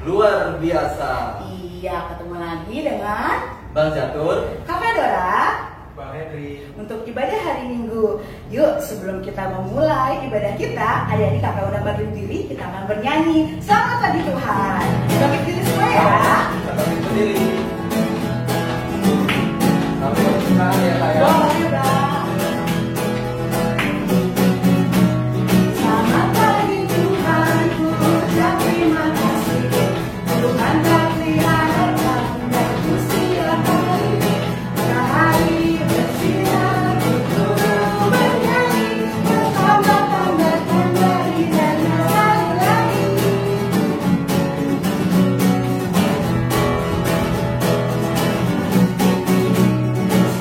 luar biasa. Iya, ketemu lagi dengan Bang Catur, Kakak Dora, Bang Henry. untuk ibadah hari Minggu. Yuk, sebelum kita memulai ibadah kita, adik-adik kakak udah bagi diri, kita akan bernyanyi Selamat Pagi Tuhan. Bagi diri semua ya. Kita bagi berdiri. Sampai bersenang ya kak ya. Boleh, Bang. Selamat pagi Tuhan, ku ucap terima kasih. Tuhan tak pelihara dan ku siap hari. Matahari bersinar, ku bernyanyi, bertambah-tambah indahnya sekali lagi.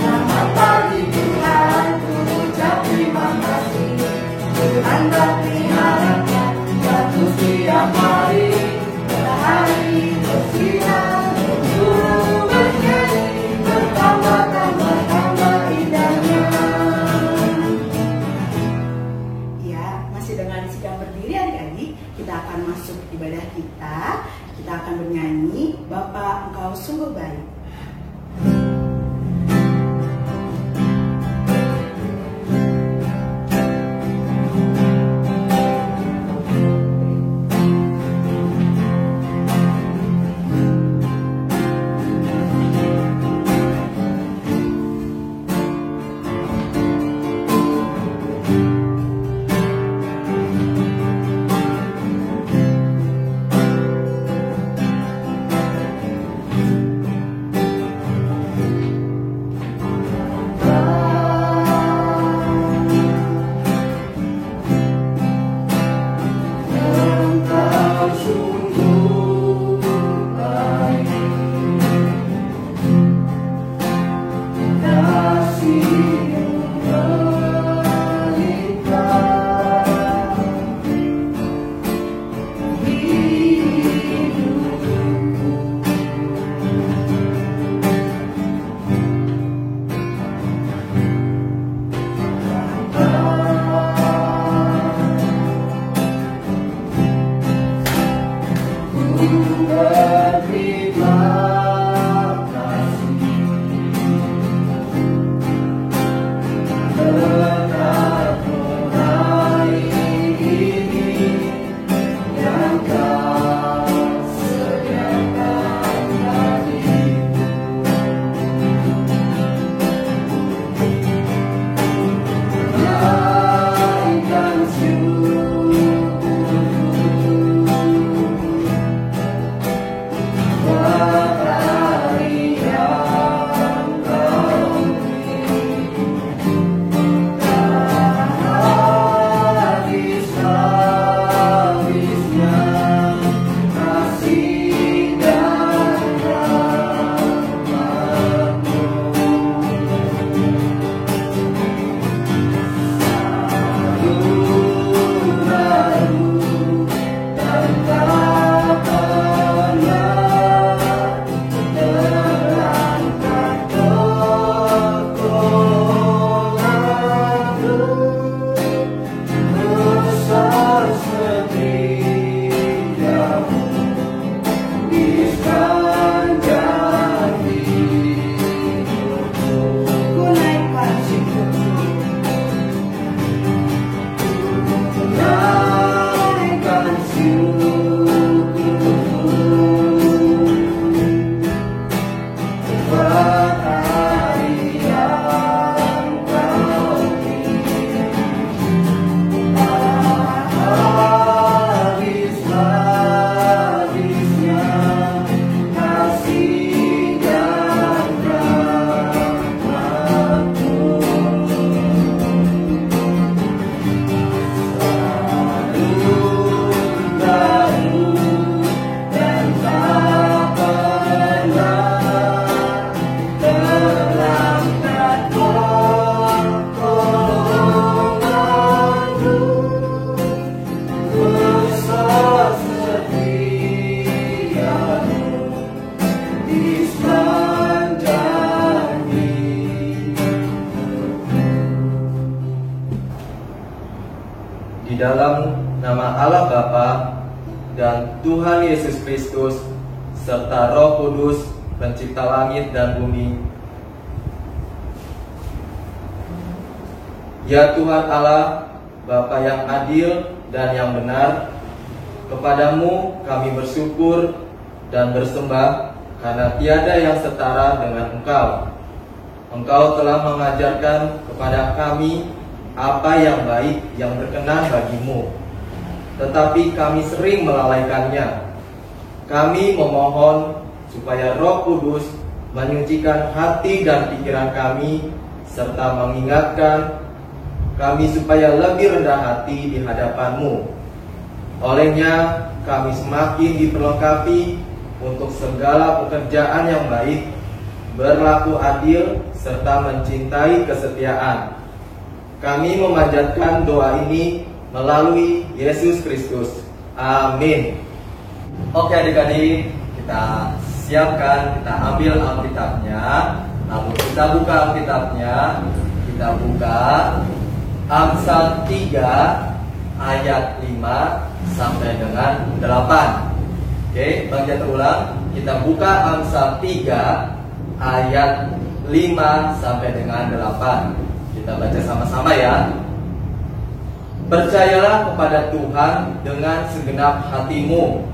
Selamat pagi Tuhan, ku ucap terima kasih. Tuhan berpihak waktu setiap hari. Matahari bersinar, ku bernyanyi, bertambah-tambah indahnya. Ya, masih dengan sidang berdiri adik-adik, kita akan masuk ibadah kita. Kita akan bernyanyi Bapa Engkau Sungguh Baik. Di dalam nama Allah Bapa dan Tuhan Yesus Kristus serta Roh Kudus, pencipta langit dan bumi. Ya Tuhan Allah, Bapa yang adil dan yang benar, kepadamu kami bersyukur dan bersembah karena tiada yang setara dengan Engkau. Engkau telah mengajarkan kepada kami apa yang baik yang berkenan bagimu, tetapi kami sering melalaikannya. Kami memohon supaya Roh Kudus menyucikan hati dan pikiran kami, serta mengingatkan kami supaya lebih rendah hati di hadapan-Mu. Olehnya kami semakin diperlengkapi untuk segala pekerjaan yang baik, berlaku adil, serta mencintai kesetiaan. Kami memanjatkan doa ini melalui Yesus Kristus. Amin. Oke adik-adik, kita siapkan, kita ambil Alkitabnya. Lalu kita buka Alkitabnya. Kita buka Amsal 3 ayat 5 sampai dengan 8. Oke, baca terulang. Kita buka Amsal 3 ayat 5 sampai dengan 8. Kita baca sama-sama ya. Percayalah kepada Tuhan dengan segenap hatimu,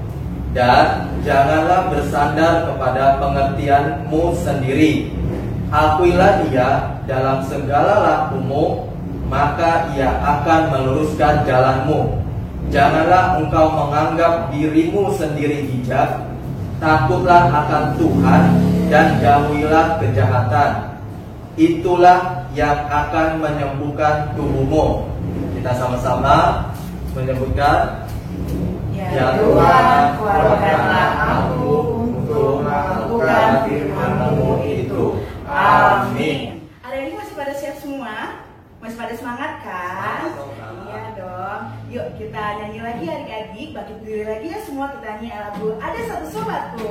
dan janganlah bersandar kepada pengertianmu sendiri. Akuilah Dia dalam segala lakumu, maka Ia akan meluruskan jalanmu. Janganlah engkau menganggap dirimu sendiri bijak. Takutlah akan Tuhan dan jauhilah kejahatan. Itulah yang akan menyembuhkan tubuhmu. Kita sama-sama menyebutkan. Ya Tuhan, kuatkanlah aku untuk melakukan firman-Mu itu. Amin. Hari ini masih pada siap semua? Masih pada semangat kan? Iya dong. Yuk kita nyanyi lagi adik-adik. Bangkit berdiri lagi ya semua, kita nyanyi lagu Ada Satu Sobatku.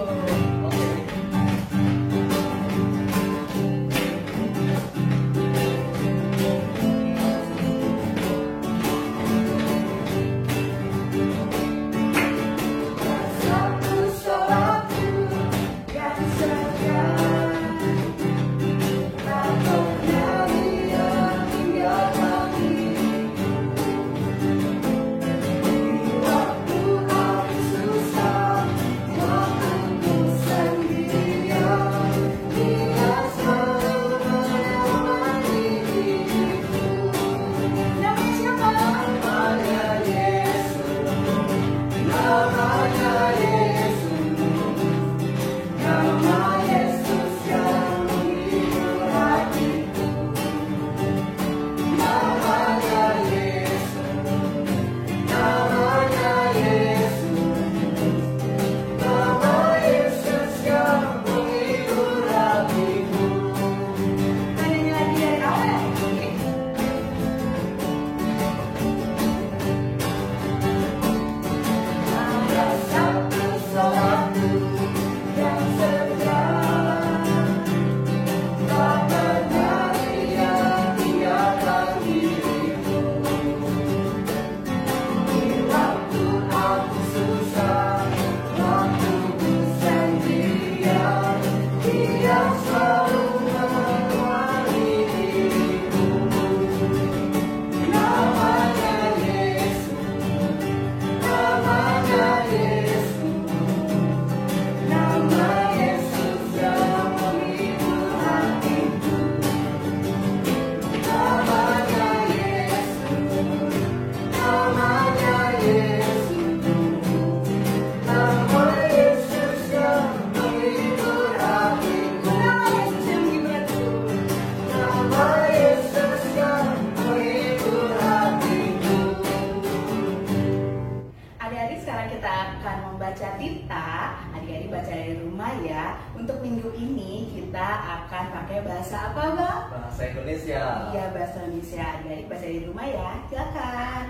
Untuk minggu ini kita akan pakai bahasa apa, Bang? Bahasa Indonesia. Iya, bahasa Indonesia. Adik-adik baca di rumah ya. Silakan.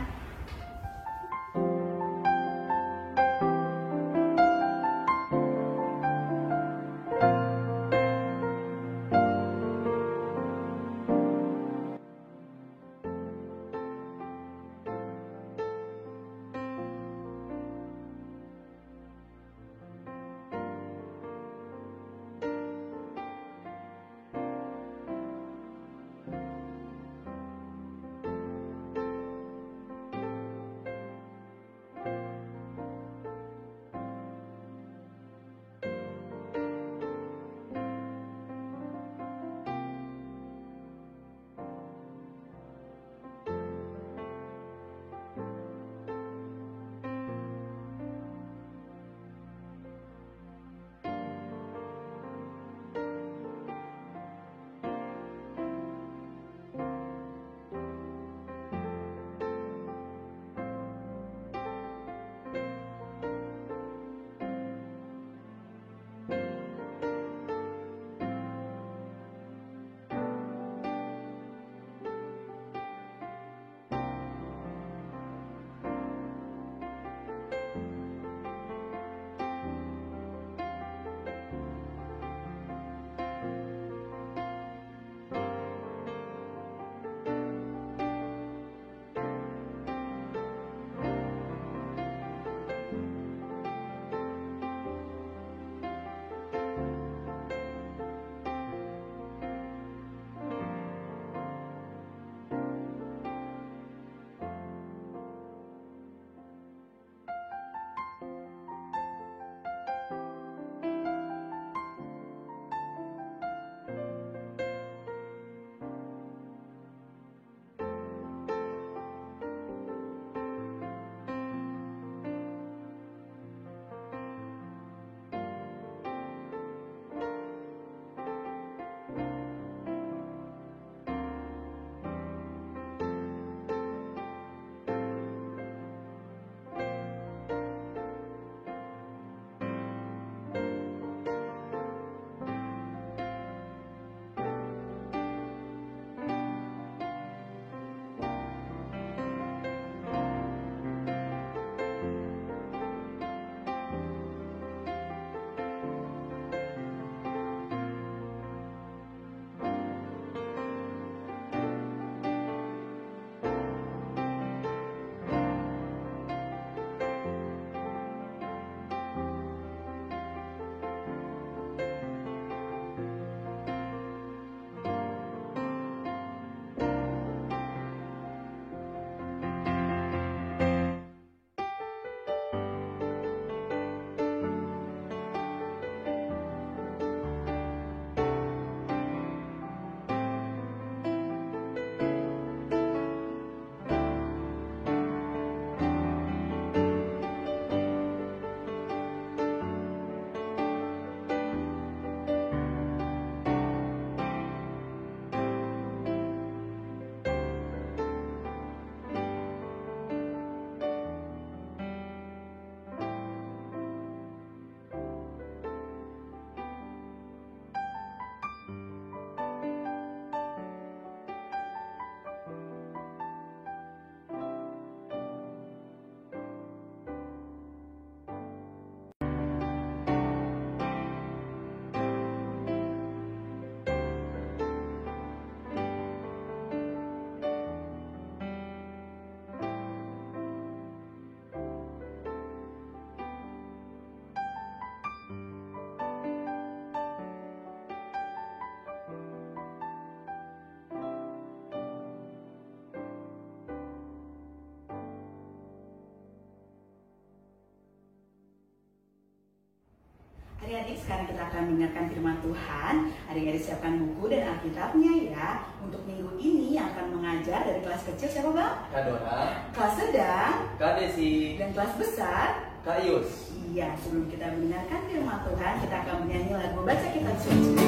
Adik-adik, sekarang kita akan mendengarkan firman Tuhan. Adik-adik siapkan buku dan Alkitabnya ya. Untuk minggu ini yang akan mengajar dari kelas kecil siapa Bang? Kak Dora, Kelas sedang, Kak Desi, dan kelas besar. Kak Yus. Iya, sebelum kita mendengarkan firman Tuhan, kita akan menyanyi lagu Baca Kitab Suci.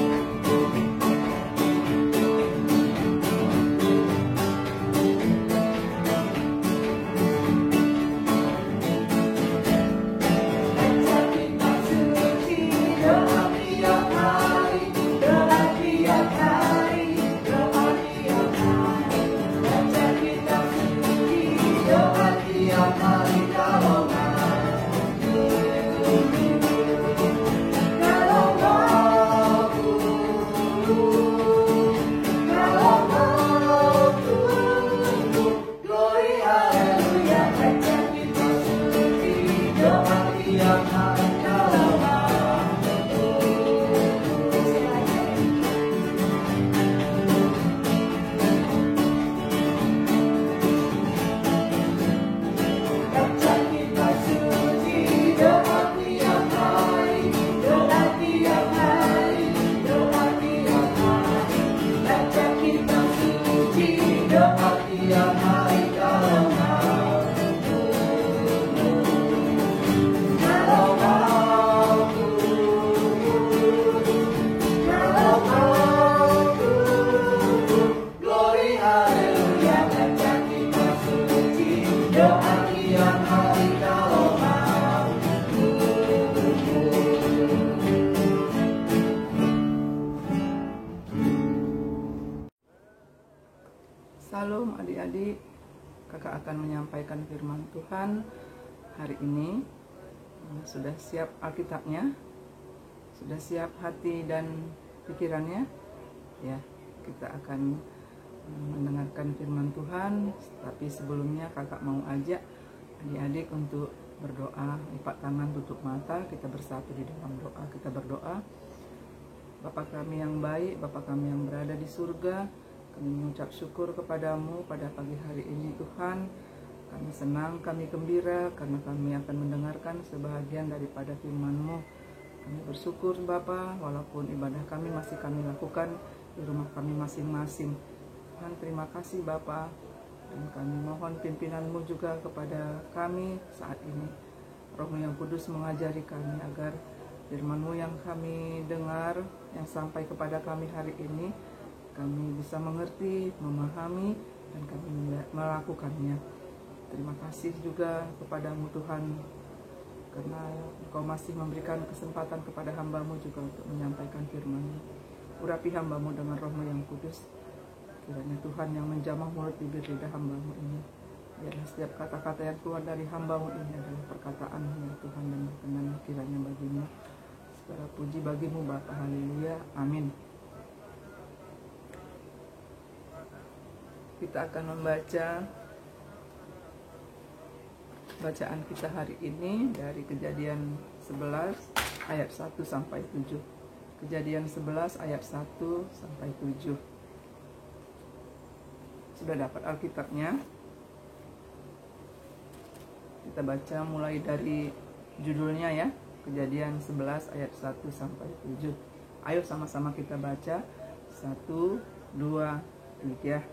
Salam adik-adik, kakak akan menyampaikan firman Tuhan hari ini. Sudah siap Alkitabnya? Sudah siap hati dan pikirannya? Ya, kita akan mendengarkan firman Tuhan. Tapi sebelumnya kakak mau ajak adik-adik untuk berdoa. Lipat tangan, tutup mata, kita bersatu di dalam doa. Kita berdoa. Bapa kami yang baik, Bapa kami yang berada di surga, kami mengucap syukur kepadamu pada pagi hari ini Tuhan. Kami senang, kami gembira karena kami akan mendengarkan sebahagian daripada firman-Mu. Kami bersyukur Bapa, walaupun ibadah kami masih kami lakukan di rumah kami masing-masing. Tuhan, terima kasih Bapa. Dan kami mohon pimpinan-Mu juga kepada kami saat ini. Roh-Mu yang kudus mengajari kami agar firman-Mu yang kami dengar, yang sampai kepada kami hari ini, kami bisa mengerti, memahami, dan kami melakukannya. Terima kasih juga kepadamu Tuhan, karena Engkau masih memberikan kesempatan kepada hamba-Mu juga untuk menyampaikan firman-Mu. Urapi hamba-Mu dengan Roh-Mu yang kudus. Kiranya Tuhan yang menjamah mulut bibir lidah hamba-Mu ini. Biarlah setiap kata-kata yang keluar dari hamba-Mu ini adalah perkataan-Mu ya Tuhan, dan berkenan kiranya bagimu. Segala puji bagimu Bapa, haleluya, amin. Kita akan membaca bacaan kita hari ini dari Kejadian 11 ayat 1 sampai 7. Kejadian 11 ayat 1 sampai 7. Sudah dapat Alkitabnya? Kita baca mulai dari judulnya ya. Kejadian 11 ayat 1 sampai 7. Ayo sama-sama kita baca. 1, 2, 3.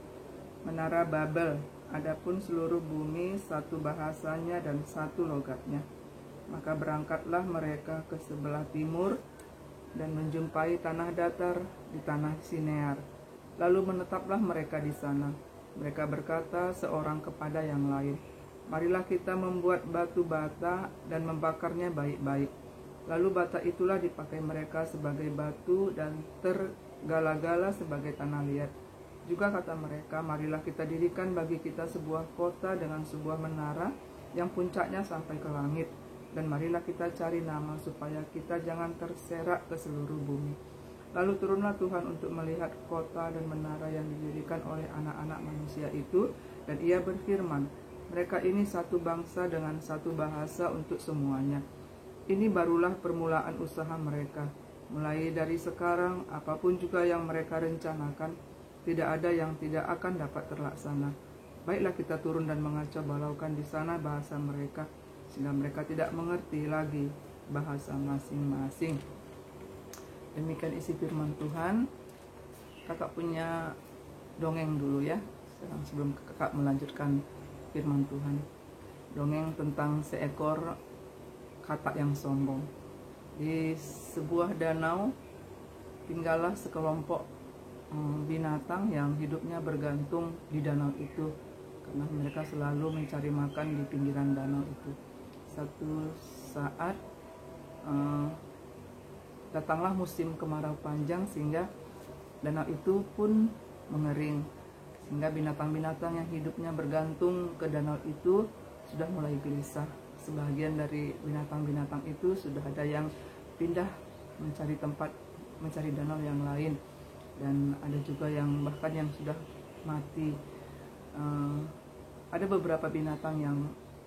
Menara Babel, adapun seluruh bumi satu bahasanya dan satu logatnya. Maka berangkatlah mereka ke sebelah timur dan menjumpai tanah datar di tanah Sinear. Lalu menetaplah mereka di sana. Mereka berkata seorang kepada yang lain, marilah kita membuat batu bata dan membakarnya baik-baik. Lalu bata itulah dipakai mereka sebagai batu dan tergala-gala sebagai tanah liat. Juga kata mereka, marilah kita dirikan bagi kita sebuah kota dengan sebuah menara yang puncaknya sampai ke langit. Dan marilah kita cari nama supaya kita jangan terserak ke seluruh bumi. Lalu turunlah Tuhan untuk melihat kota dan menara yang didirikan oleh anak-anak manusia itu. Dan ia berfirman, mereka ini satu bangsa dengan satu bahasa untuk semuanya. Ini barulah permulaan usaha mereka. Mulai dari sekarang, apapun juga yang mereka rencanakan, tidak ada yang tidak akan dapat terlaksana. Baiklah kita turun dan mengacau balaukan di sana bahasa mereka, sehingga mereka tidak mengerti lagi bahasa masing-masing. Demikian isi firman Tuhan. Kakak punya dongeng dulu ya, sebelum kakak melanjutkan firman Tuhan. Dongeng tentang seekor katak yang sombong. Di sebuah danau tinggallah sekelompok binatang yang hidupnya bergantung di danau itu, karena mereka selalu mencari makan di pinggiran danau itu. Satu saat datanglah musim kemarau panjang sehingga danau itu pun mengering, sehingga binatang-binatang yang hidupnya bergantung ke danau itu sudah mulai gelisah. Sebagian dari binatang-binatang itu sudah ada yang pindah mencari tempat, mencari danau yang lain, dan ada juga yang bahkan yang sudah mati. Ada beberapa binatang yang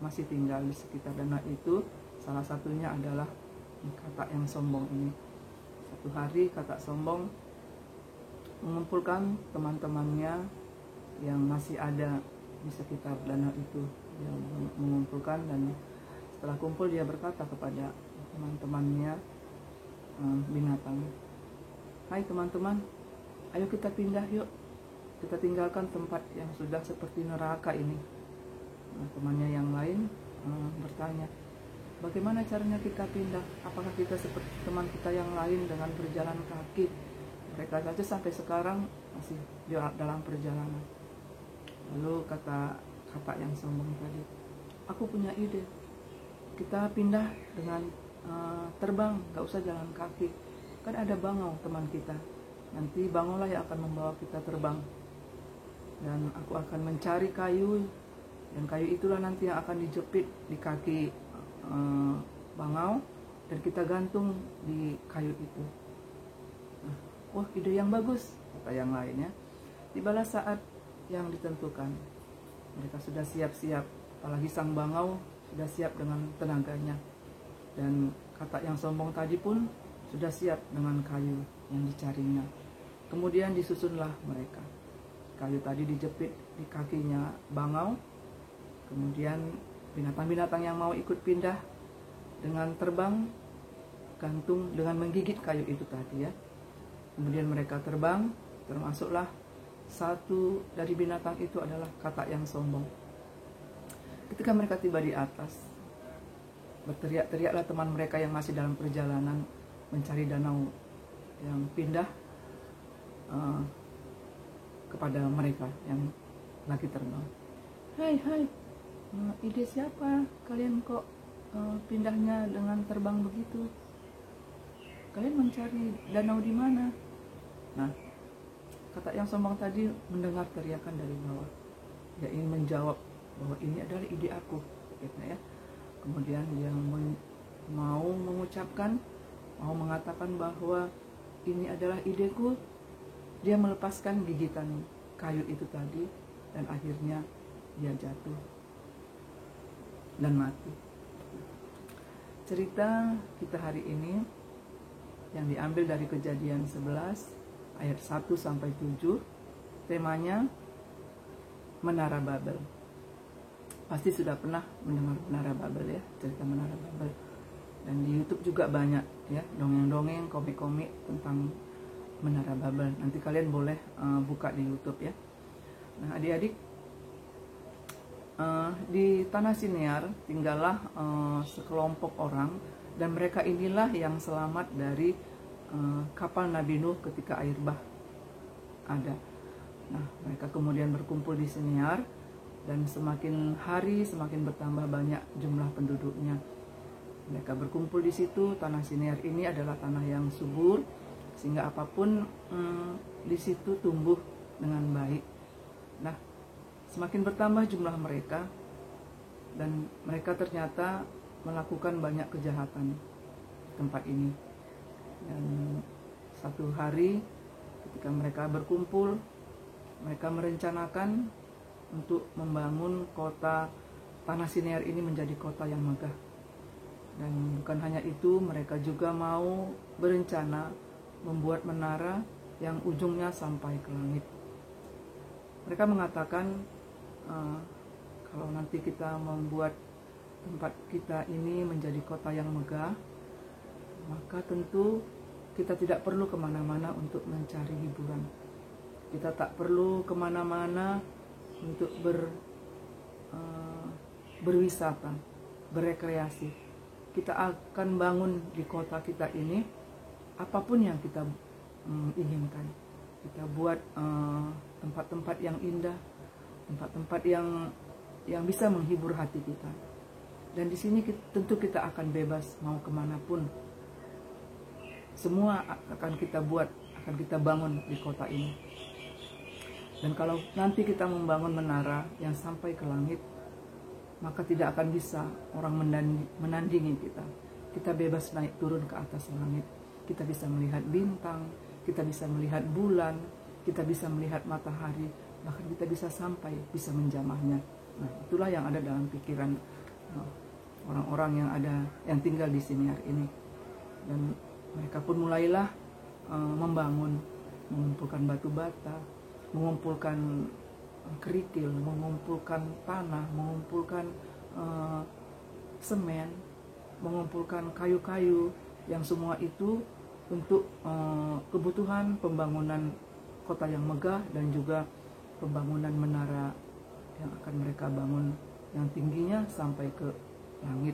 masih tinggal di sekitar danau itu. Salah satunya adalah katak yang sombong ini. Satu hari katak sombong mengumpulkan teman-temannya yang masih ada di sekitar danau itu. Dia mengumpulkan, dan setelah kumpul dia berkata kepada teman-temannya binatang, "Hai teman-teman, ayo kita pindah yuk. Kita tinggalkan tempat yang sudah seperti neraka ini." Nah, temannya yang lain bertanya, "Bagaimana caranya kita pindah? Apakah kita seperti teman kita yang lain dengan berjalan kaki? Mereka saja sampai sekarang masih dalam perjalanan." Lalu kata katak yang sombong tadi, "Aku punya ide. Kita pindah dengan terbang, gak usah jalan kaki. Kan ada bangau teman kita. Nanti bangaulah yang akan membawa kita terbang. Dan aku akan mencari kayu, dan kayu itulah nanti yang akan dijepit di kaki bangau, dan kita gantung di kayu itu." Nah, wah, ide yang bagus, kata yang lainnya. Tibalah saat yang ditentukan. Mereka sudah siap-siap, apalagi sang bangau sudah siap dengan tenaganya. Dan katak yang sombong tadi pun sudah siap dengan kayu yang dicarinya. Kemudian disusunlah mereka. Kayu tadi dijepit di kakinya bangau. Kemudian binatang-binatang yang mau ikut pindah dengan terbang, gantung dengan menggigit kayu itu tadi ya. Kemudian mereka terbang, termasuklah satu dari binatang itu adalah katak yang sombong. Ketika mereka tiba di atas, berteriak-teriaklah teman mereka yang masih dalam perjalanan mencari danau yang pindah kepada mereka yang lagi terbang. "Hai, ide siapa? Kalian kok pindahnya dengan terbang begitu? Kalian mencari danau di mana?" Nah, katak yang sombong tadi mendengar teriakan dari bawah. Dia ingin menjawab bahwa ini adalah ide aku, gitu ya. Kemudian dia mau mengucapkan, mau mengatakan bahwa ini adalah ideku. Dia melepaskan gigitan kayu itu tadi, dan akhirnya dia jatuh dan mati. Cerita kita hari ini yang diambil dari Kejadian 11 ayat 1 sampai 7. Temanya Menara Babel. Pasti sudah pernah mendengar Menara Babel ya, cerita Menara Babel. Dan di YouTube juga banyak ya, dongeng-dongeng, komik-komik tentang Menara Babel. Nanti kalian boleh buka di YouTube ya. Nah, adik-adik, di tanah Sinear tinggallah sekelompok orang, dan mereka inilah yang selamat dari kapal Nabi Nuh ketika air bah ada. Nah, mereka kemudian berkumpul di Sinear, dan semakin hari semakin bertambah banyak jumlah penduduknya. Mereka berkumpul di situ. Tanah Sinear ini adalah tanah yang subur, sehingga apapun di situ tumbuh dengan baik. Nah, semakin bertambah jumlah mereka, dan mereka ternyata melakukan banyak kejahatan di tempat ini. Dan satu hari ketika mereka berkumpul, mereka merencanakan untuk membangun kota tanah Sinear ini menjadi kota yang megah. Dan bukan hanya itu, mereka juga mau berencana membuat menara yang ujungnya sampai ke langit. Mereka mengatakan kalau nanti kita membuat tempat kita ini menjadi kota yang megah, maka tentu kita tidak perlu kemana-mana untuk mencari hiburan. Kita tak perlu kemana-mana untuk berwisata, berekreasi. Kita akan bangun di kota kita ini apapun yang kita inginkan. Kita buat tempat-tempat yang indah, tempat-tempat yang bisa menghibur hati kita. Dan di sini tentu kita akan bebas mau kemanapun. Semua akan kita buat, akan kita bangun di kota ini. Dan kalau nanti kita membangun menara yang sampai ke langit, maka tidak akan bisa orang menandingi kita. Kita bebas naik turun ke atas langit. Kita bisa melihat bintang, kita bisa melihat bulan, kita bisa melihat matahari, bahkan kita bisa sampai bisa menjamahnya. Nah, itulah yang ada dalam pikiran orang-orang yang tinggal di sini hari ini. Dan mereka pun mulailah membangun, mengumpulkan batu bata, mengumpulkan kerikil, mengumpulkan tanah, mengumpulkan semen, mengumpulkan kayu-kayu, yang semua itu untuk kebutuhan pembangunan kota yang megah dan juga pembangunan menara yang akan mereka bangun yang tingginya sampai ke langit.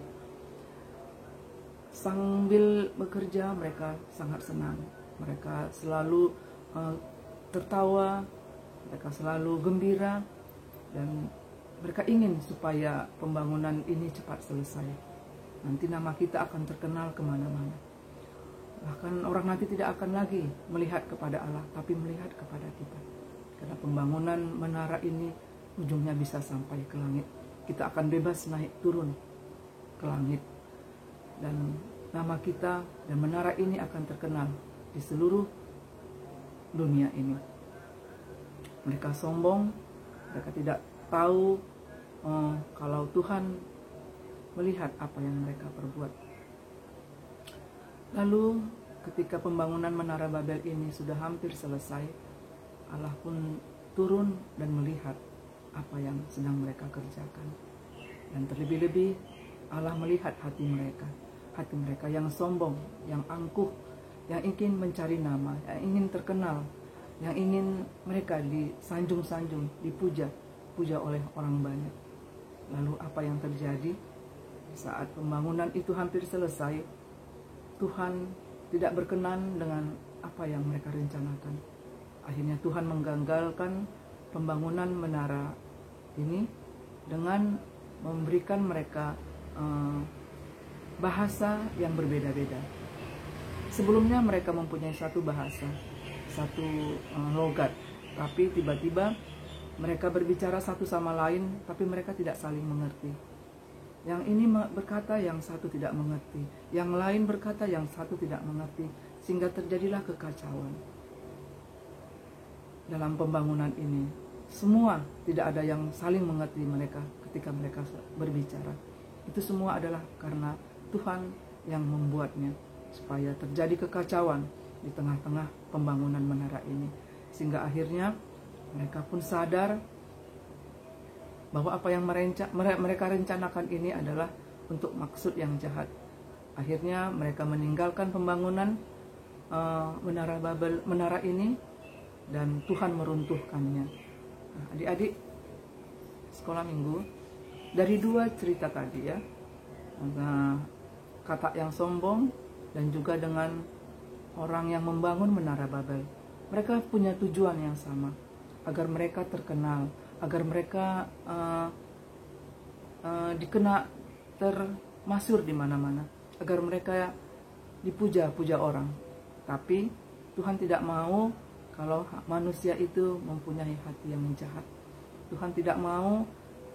Sambil bekerja mereka sangat senang, mereka selalu tertawa, mereka selalu gembira, dan mereka ingin supaya pembangunan ini cepat selesai. Nanti nama kita akan terkenal kemana-mana. Bahkan orang nanti tidak akan lagi melihat kepada Allah, tapi melihat kepada kita. Karena pembangunan menara ini ujungnya bisa sampai ke langit. Kita akan bebas naik turun ke langit. Dan nama kita dan menara ini akan terkenal di seluruh dunia ini. Mereka sombong, mereka tidak tahu kalau Tuhan melihat apa yang mereka perbuat. Lalu ketika pembangunan Menara Babel ini sudah hampir selesai, Allah pun turun dan melihat apa yang sedang mereka kerjakan. Dan terlebih-lebih Allah melihat hati mereka yang sombong, yang angkuh, yang ingin mencari nama, yang ingin terkenal, yang ingin mereka disanjung-sanjung, dipuja oleh orang banyak. Lalu apa yang terjadi? Saat pembangunan itu hampir selesai, Tuhan tidak berkenan dengan apa yang mereka rencanakan. Akhirnya Tuhan menggagalkan pembangunan menara ini dengan memberikan mereka bahasa yang berbeda-beda. Sebelumnya mereka mempunyai satu bahasa, satu logat, tapi tiba-tiba mereka berbicara satu sama lain, tapi mereka tidak saling mengerti. Yang ini berkata, yang satu tidak mengerti. Yang lain berkata, yang satu tidak mengerti. Sehingga terjadilah kekacauan dalam pembangunan ini. Semua tidak ada yang saling mengerti mereka ketika mereka berbicara. Itu semua adalah karena Tuhan yang membuatnya, supaya terjadi kekacauan di tengah-tengah pembangunan menara ini. Sehingga akhirnya mereka pun sadar bahwa apa yang mereka rencanakan ini adalah untuk maksud yang jahat. Akhirnya mereka meninggalkan pembangunan menara ini, dan Tuhan meruntuhkannya. Nah, adik-adik sekolah minggu, dari dua cerita tadi ya, kata yang sombong dan juga dengan orang yang membangun Menara Babel, mereka punya tujuan yang sama, agar mereka terkenal, agar mereka dikenal, termasyhur di mana-mana, agar mereka dipuja-puja orang. Tapi Tuhan tidak mau kalau manusia itu mempunyai hati yang jahat. Tuhan tidak mau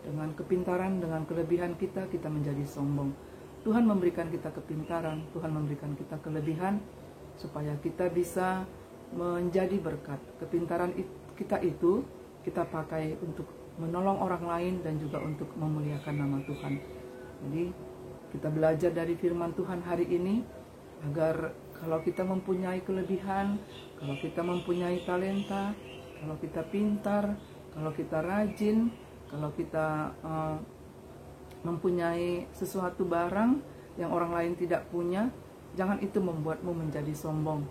dengan kepintaran, dengan kelebihan kita menjadi sombong. Tuhan memberikan kita kepintaran, Tuhan memberikan kita kelebihan supaya kita bisa menjadi berkat. Kepintaran kita itu kita pakai untuk menolong orang lain dan juga untuk memuliakan nama Tuhan. Jadi kita belajar dari firman Tuhan hari ini, agar kalau kita mempunyai kelebihan, kalau kita mempunyai talenta, kalau kita pintar, kalau kita rajin, kalau kita mempunyai sesuatu barang yang orang lain tidak punya, jangan itu membuatmu menjadi sombong.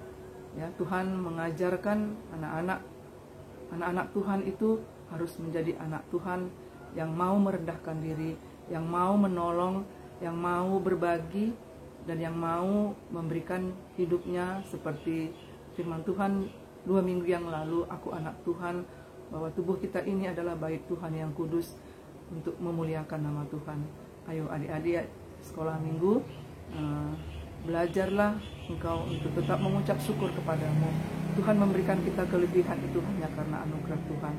Ya, Tuhan mengajarkan anak-anak Tuhan itu harus menjadi anak Tuhan yang mau merendahkan diri, yang mau menolong, yang mau berbagi, dan yang mau memberikan hidupnya seperti firman Tuhan 2 minggu yang lalu, aku anak Tuhan, bahwa tubuh kita ini adalah bait Tuhan yang kudus untuk memuliakan nama Tuhan. Ayo adik-adik sekolah minggu, belajarlah engkau untuk tetap mengucap syukur kepadamu. Tuhan memberikan kita kelebihan itu hanya karena anugerah Tuhan.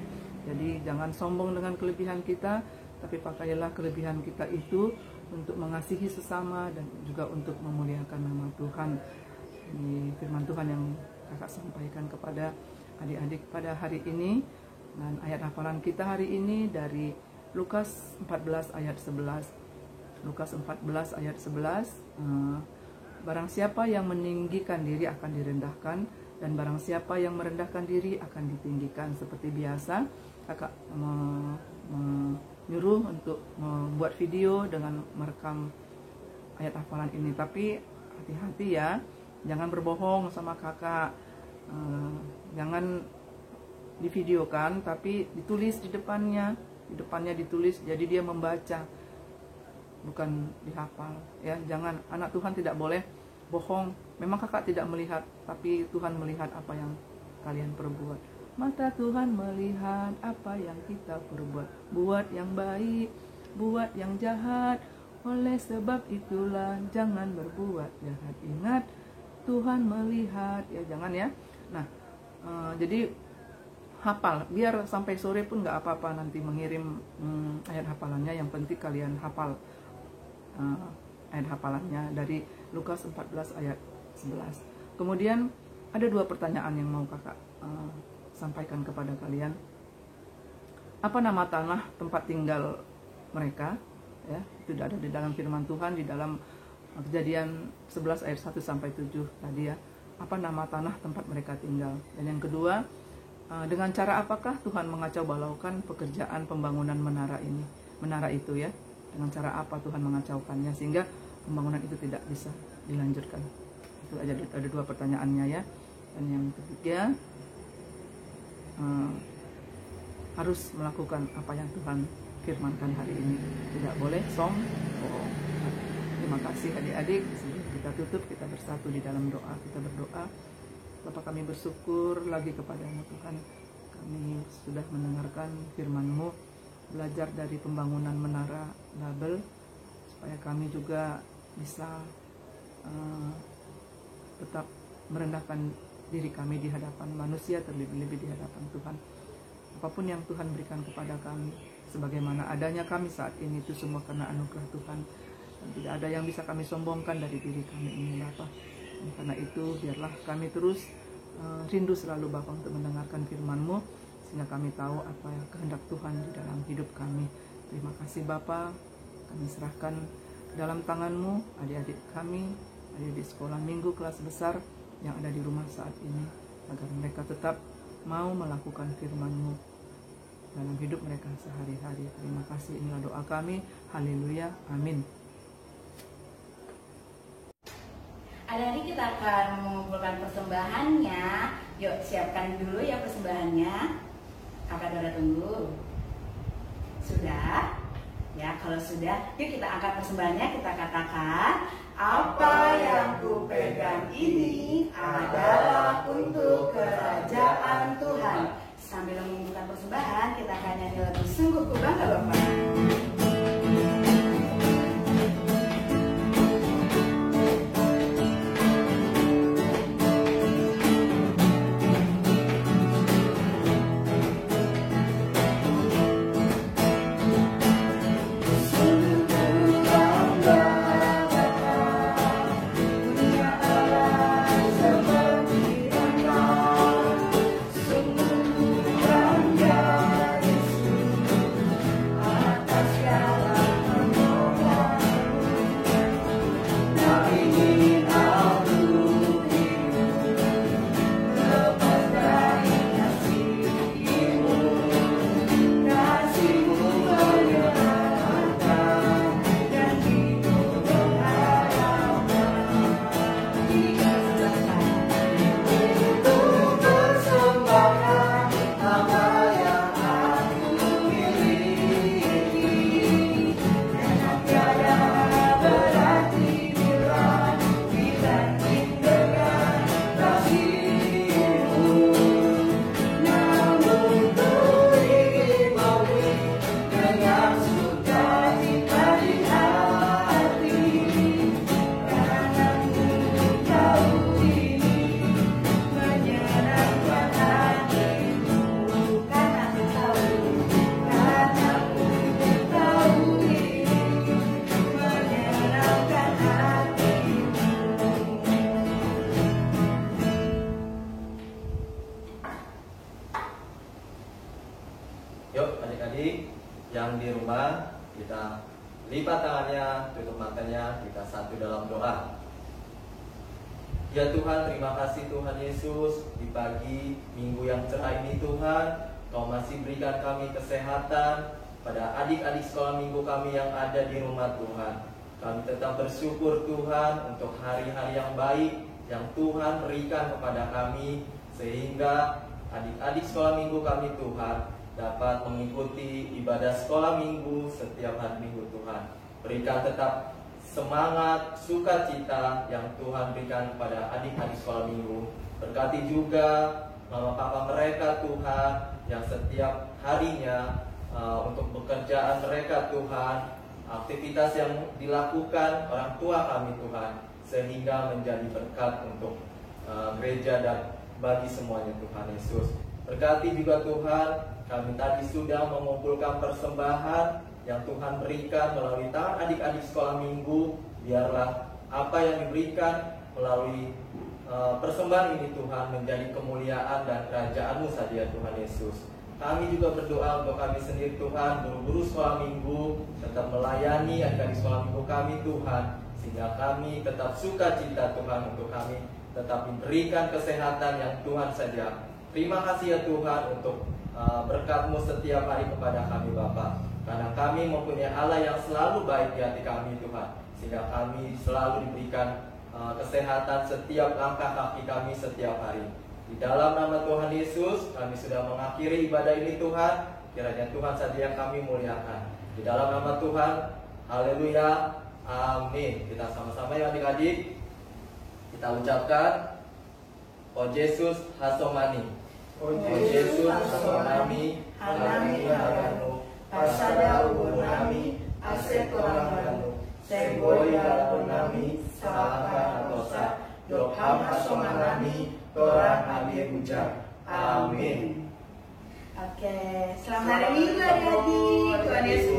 Jadi jangan sombong dengan kelebihan kita, tapi pakailah kelebihan kita itu untuk mengasihi sesama dan juga untuk memuliakan nama Tuhan. Ini firman Tuhan yang kakak sampaikan kepada adik-adik pada hari ini. Dan ayat hafalan kita hari ini dari Lukas 14 ayat 11. Lukas 14 ayat 11. Barang siapa yang meninggikan diri akan direndahkan, dan barang siapa yang merendahkan diri akan ditinggikan. Seperti biasa, kakak menyuruh untuk membuat video dengan merekam ayat hafalan ini. Tapi hati-hati ya, jangan berbohong sama kakak. Jangan divideokan, tapi ditulis di depannya ditulis, jadi dia membaca, bukan dihafal. Ya, jangan, anak Tuhan tidak boleh bohong. Memang kakak tidak melihat, tapi Tuhan melihat apa yang kalian perbuat. Mata Tuhan melihat apa yang kita perbuat, buat yang baik, buat yang jahat. Oleh sebab itulah jangan berbuat jahat. Ingat, Tuhan melihat. Ya, jangan ya. Nah, jadi hafal, biar sampai sore pun nggak apa-apa nanti mengirim ayat hafalannya. Yang penting kalian hafal ayat hafalannya dari Lukas 14 ayat 11. Kemudian ada 2 pertanyaan yang mau kakak sampaikan kepada kalian. Apa nama tanah tempat tinggal mereka? Ya, itu ada di dalam firman Tuhan, di dalam Kejadian 11 ayat 1 sampai 7 tadi ya. Apa nama tanah tempat mereka tinggal? Dan yang kedua, dengan cara apakah Tuhan mengacau balaukan pekerjaan pembangunan menara itu ya? Dengan cara apa Tuhan mengacaukannya sehingga pembangunan itu tidak bisa dilanjutkan? Itu aja, ada 2 pertanyaannya ya. Dan yang ketiga, harus melakukan apa yang Tuhan firmankan hari ini. Tidak boleh sombong. Terima kasih adik-adik. Sebelum kita tutup, kita bersatu di dalam doa. Kita berdoa. Bapak, kami bersyukur lagi kepada-Mu Tuhan. Kami sudah mendengarkan firman-Mu, belajar dari pembangunan menara Babel, supaya kami juga bisa tetap merendahkan diri kami di hadapan manusia, terlebih-lebih di hadapan Tuhan. Apapun yang Tuhan berikan kepada kami, sebagaimana adanya kami saat ini, itu semua karena anugerah Tuhan. Dan tidak ada yang bisa kami sombongkan dari diri kami ini, Bapak. Dan karena itu, biarlah kami terus rindu selalu Bapa untuk mendengarkan firman-Mu, sehingga kami tahu apa yang kehendak Tuhan di dalam hidup kami. Terima kasih Bapa, kami serahkan dalam tangan-Mu adik-adik kami, adik-adik sekolah minggu kelas besar yang ada di rumah saat ini, agar mereka tetap mau melakukan firman-Mu dalam hidup mereka sehari-hari. Terima kasih, inilah doa kami. Haleluya, amin. Adik-adik, kita akan mengumpulkan persembahannya. Yuk, siapkan dulu ya persembahannya. Kakak Dora tunggu. Sudah? Ya, kalau sudah, yuk kita angkat persembahannya. Kita katakan, apa yang ku pegang ini adalah untuk kerajaan Tuhan. Sambil mengumpulkan persembahan, kita akan nyanyi lagu Sungguh Ku Bangga Bapak. di rumah, kita lipat tangannya, tutup matanya, kita satu dalam doa. Ya Tuhan, terima kasih Tuhan Yesus, di pagi Minggu yang cerah ini Tuhan, Kau masih berikan kami kesehatan pada adik-adik sekolah minggu kami yang ada di rumah Tuhan. Kami tetap bersyukur Tuhan untuk hari-hari yang baik yang Tuhan berikan kepada kami, sehingga adik-adik sekolah minggu kami Tuhan dapat mengikuti ibadah sekolah minggu setiap hari Minggu Tuhan. Berikan tetap semangat, sukacita yang Tuhan berikan kepada adik-adik sekolah minggu. Berkati juga mama papa mereka Tuhan, yang setiap harinya untuk pekerjaan mereka Tuhan, aktivitas yang dilakukan orang tua kami Tuhan, sehingga menjadi berkat untuk gereja dan bagi semuanya Tuhan Yesus. Berkati juga Tuhan, kami tadi sudah mengumpulkan persembahan yang Tuhan berikan melalui tangan adik-adik sekolah minggu. Biarlah apa yang diberikan melalui persembahan ini Tuhan menjadi kemuliaan dan kerajaan-Mu saja Tuhan Yesus. Kami juga berdoa untuk kami sendiri Tuhan, guru-guru sekolah minggu, tetap melayani adik-adik sekolah minggu kami Tuhan, sehingga kami tetap sukacita Tuhan, untuk kami tetap diberikan kesehatan yang Tuhan saja. Terima kasih ya Tuhan untuk berkat-Mu setiap hari kepada kami Bapa, karena kami mempunyai Allah yang selalu baik di hati kami Tuhan, sehingga kami selalu diberikan kesehatan setiap langkah kaki kami setiap hari. Di dalam nama Tuhan Yesus kami sudah mengakhiri ibadah ini Tuhan. Kiranya Tuhan saja yang kami muliakan. Di dalam nama Tuhan, haleluya, amin. Kita sama-sama ya adik-adik, kita ucapkan O Yesus hasomani, O Yesus hasomani, halami halanu, pasada ubur nami, ase koranganu, semboi dalam nami, salaka atosa, doham hasomanami, Torah Nabi Ujar. Amin. Oke, selamat hari Minggu adik-adik. Tuhan Yesus